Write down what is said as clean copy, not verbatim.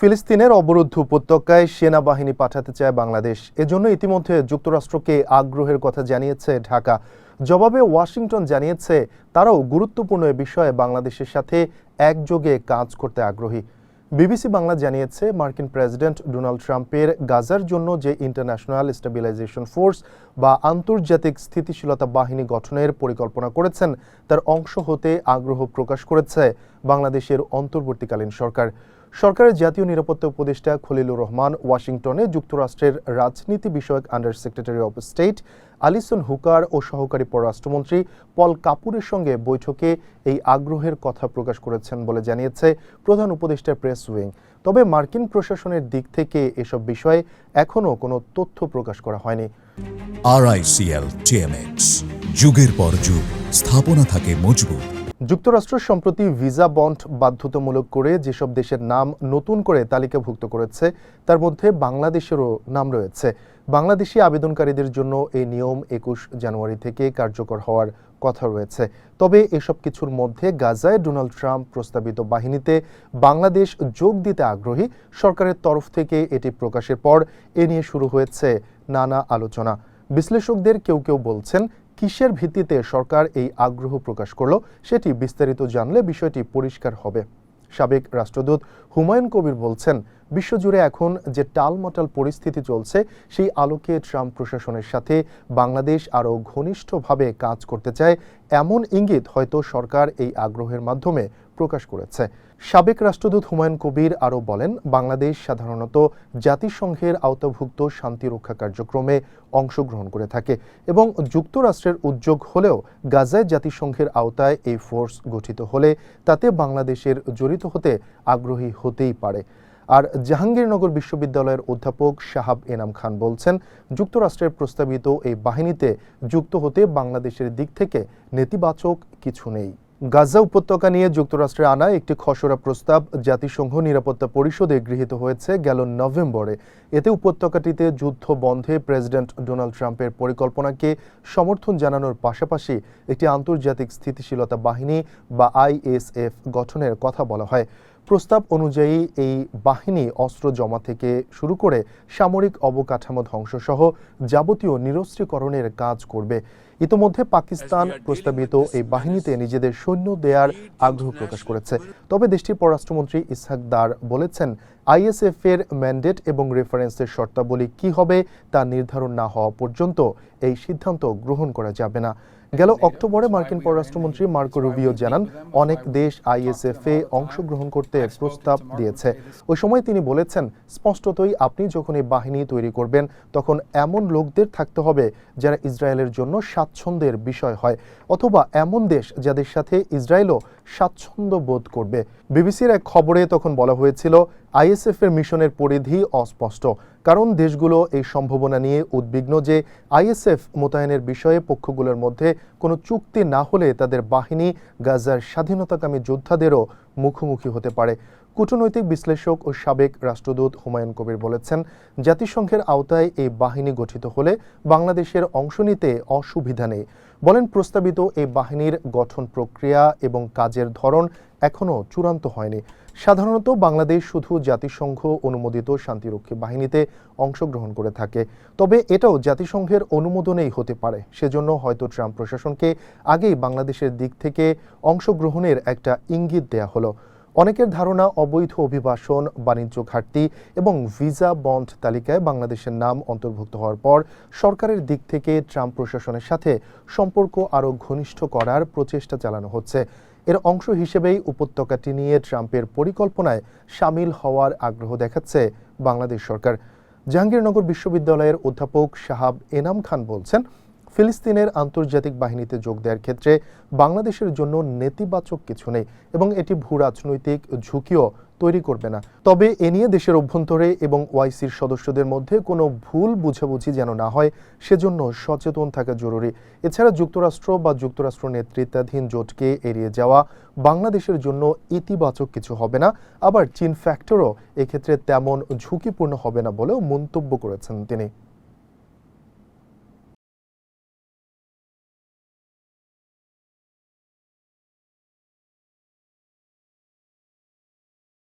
ফিলিস্তিনের অবরুদ্ধ উপত্যকায় সেনাবাহিনী পাঠাতে চায় বাংলাদেশ। এজন্য ইতিমধ্যে যুক্তরাষ্ট্রকে আগ্রহের কথা জানিয়েছে ঢাকা। জবাবে ওয়াশিংটন জানিয়েছে তারাও গুরুত্বপূর্ণ এ বিষয়ে বাংলাদেশের সাথে একযোগে কাজ করতে আগ্রহী। বিবিসি বাংলা জানিয়েছে মার্কিন প্রেসিডেন্ট ডোনাল্ড ট্রাম্পের গাজার জন্য যে ইন্টারন্যাশনাল স্টেবিলাইজেশন ফোর্স বা আন্তর্জাতিক স্থিতিশীলতা বাহিনী গঠনের পরিকল্পনা করেছেন তার অংশ হতে আগ্রহ প্রকাশ করেছে বাংলাদেশের অন্তর্বর্তীকালীন সরকার। সরকারের জাতীয় নিরাপত্তা উপদেষ্টা খলিলুর রহমান ওয়াশিংটনে যুক্তরাষ্ট্রের রাজনীতি বিষয়ক under secretary of state Allison Hooker ও সহকারী পররাষ্ট্রমন্ত্রী পল কাপুরের সঙ্গে বৈঠকে এই আগ্রহের কথা প্রকাশ করেছেন বলে জানিয়েছে প্রধান উপদেষ্টার প্রেস উইং। তবে মার্কিন প্রশাসনের দিক থেকে এসব বিষয়ে এখনও কোনো তথ্য প্রকাশ করা হয়নি। RICL TMX, যুগের পর যুগ স্থাপনা থাকে মজবুত। যুক্তরাষ্ট্র সম্প্রতি ভিসা বন্ড বাধ্যতামূলক করে যেসব দেশের নাম নতুন করে তালিকাভুক্ত করেছে তার মধ্যে বাংলাদেশেরও নাম রয়েছে। বাংলাদেশি আবেদনকারীদের জন্য এই নিয়ম 21 জানুয়ারি থেকে কার্যকর হওয়ার কথা রয়েছে। তবে এসব কিছুর মধ্যে গাজায় ডোনাল্ড ট্রাম্প প্রস্তাবিত বাহিনীতে বাংলাদেশ যোগ দিতে আগ্রহী। সরকারের তরফ থেকে এটি প্রকাশের পর এ নিয়ে শুরু হয়েছে নানা আলোচনা। বিশ্লেষকদের কেউ কেউ বলছেন, কিসের ভিত্তিতে সরকার এই আগ্রহ প্রকাশ করল সেটি বিস্তারিত জানলে বিষয়টি পরিষ্কার হবে। সাবেক রাষ্ট্রদূত হুমায়ুন কবির বলছেন, বিশ্বজুড়ে এখন যে টালমাটাল পরিস্থিতি চলছে সেই আলোকে ট্রাম্প প্রশাসনের সাথে বাংলাদেশ আরও ঘনিষ্ঠভাবে কাজ করতে চায় এমন ইঙ্গিত হয়তো সরকার এই আগ্রহের মাধ্যমে প্রকাশ করেছে। সাবেক রাষ্ট্রদূত হুমায়ুন কবির আরও বলেন, বাংলাদেশ সাধারণত জাতিসংঘের আওতাভুক্ত শান্তিরক্ষা কার্যক্রমে অংশগ্রহণ করে থাকে এবং যুক্তরাষ্ট্রের উদ্যোগ হলেও গাজায় জাতিসংঘের আওতায় এই ফোর্স গঠিত হলে তাতে বাংলাদেশের জড়িত হতে আগ্রহী হতেই পারে। আর জাহাঙ্গীরনগর বিশ্ববিদ্যালয়ের অধ্যাপক শাহাব এনাম খান বলছেন, যুক্তরাষ্ট্রের প্রস্তাবিত এই বাহিনীতে যুক্ত হতে বাংলাদেশের দিক থেকে নেতিবাচক কিছু নেই। গাজা উপত্যকা নিয়ে যুক্তরাষ্ট্রে আনা একটি খসড়া প্রস্তাব জাতিসংঘ নিরাপত্তা পরিষদে গৃহীত হয়েছে গেল নভেম্বরে। এতে উপত্যকাটিতে যুদ্ধ বন্ধে প্রেসিডেন্ট ডোনাল্ড ট্রাম্পের পরিকল্পনাকে সমর্থন জানানোর পাশাপাশি একটি আন্তর্জাতিক স্থিতিশীলতা বাহিনী বা ISF গঠনের কথা বলা হয়। প্রস্তাব অনুযায়ী এই বাহিনী অস্ত্র জমা থেকে শুরু করে সামরিক অবকাঠামো ধ্বংসসহ যাবতীয় নিরস্ত্রীকরণের কাজ করবে। ইতোমধ্যে পাকিস্তান প্রস্তাবিত এই বাহিনীতে নিজেদের সৈন্য দেওয়ার আগ্রহ প্রকাশ করেছে। তবে দেশটির পররাষ্ট্রমন্ত্রী ইসহাক দার বলেছেন, ISF এর ম্যান্ডেট এবং রেফারেন্সের শর্তাবলী কি হবে তা নির্ধারণ না হওয়া পর্যন্ত এই সিদ্ধান্ত গ্রহণ করা যাবে না। গেল অক্টোবরে মার্কিন পররাষ্ট্রমন্ত্রী মার্কো রুবিও জানান, অনেক দেশ ISF এ অংশগ্রহণ করতে প্রস্তাব দিয়েছে। ওই সময় তিনি বলেছেন, স্পষ্টতই আপনি যখন এই বাহিনী তৈরি করবেন তখন এমন লোকদের থাকতে হবে যারা ইসরায়েলের জন্য স্বাচ্ছন্দ্যের বিষয় হয়, অথবা এমন দেশ যাদের সাথে ইসরায়েলও স্বাচ্ছন্দ্য বোধ করবে। বিবিসির এক খবরে তখন বলা হয়েছিল, ISF এর মিশনের পরিধি অস্পষ্ট, কারণ দেশগুলো এই সম্ভাবনা নিয়ে উদ্বিগ্ন যে ISF মোতায়েনের বিষয়ে পক্ষগুলোর মধ্যে কোনো চুক্তি না হলে তাদের বাহিনী গাজার স্বাধীনতাকামী যোদ্ধাদেরও মুখোমুখি হতে পারে। কূটনৈতিক বিশ্লেষক ও সাবেক রাষ্ট্রদূত হুমায়ুন কবির বলেছেন, জাতিসংঘের আওতায় এই বাহিনী গঠিত হলে বাংলাদেশের অংশ নিতে অসুবিধা নেই। বলেন, প্রস্তাবিত এই বাহিনীর গঠন প্রক্রিয়া এবং কাজের ধরন এখনও চূড়ান্ত হয়নি। সাধারণত বাংলাদেশ শুধু জাতিসংঘ অনুমোদিত শান্তিরক্ষী বাহিনীতে অংশগ্রহণ করে থাকে, তবে এটাও জাতিসংঘের অনুমোদনেই হতে পারে। সেজন্য হয়তো ট্রাম্প প্রশাসনকে আগেই বাংলাদেশের দিক থেকে অংশগ্রহণের একটা ইঙ্গিত দেয়া হলো। অনেকের ধারণা, অবৈধ অভিবাসন, বাণিজ্য ঘাটতি এবং ভিসা বন্ড তালিকায় বাংলাদেশের নাম অন্তর্ভুক্ত হওয়ার পর সরকারের দিক থেকে ট্রাম্প প্রশাসনের সাথে সম্পর্ক আরও ঘনিষ্ঠ করার প্রচেষ্টা চালানো হচ্ছে। এর অংশ হিসেবেই উপত্যকাটি নিয়ে ট্রাম্পের পরিকল্পনায় সামিল হওয়ার আগ্রহ দেখাচ্ছে বাংলাদেশ সরকার। জাহাঙ্গীরনগর বিশ্ববিদ্যালয়ের অধ্যাপক শাহাব এনাম খান বলছেন, ফিলিস্তিনের আন্তর্জাতিক বাহিনীতে যোগ দেওয়ার ক্ষেত্রে বাংলাদেশের জন্য নেতিবাচক কিছু নেই এবং এটি ভূরাজনৈতিক ঝুঁকিও তৈরি করবে না। তবে এ নিয়ে দেশের অভ্যন্তরে এবং ওআইসির সদস্যদের মধ্যে কোনো ভুল বুঝাবুঝি যেন না হয় সেজন্য সচেতন থাকা জরুরি। এছাড়া যুক্তরাষ্ট্র বা যুক্তরাষ্ট্র নেতৃত্বাধীন জোটকে এড়িয়ে যাওয়া বাংলাদেশের জন্য ইতিবাচক কিছু হবে না। আবার চীন ফ্যাক্টরও এক্ষেত্রে তেমন ঝুঁকিপূর্ণ হবে না বলেও মন্তব্য করেছেন তিনি।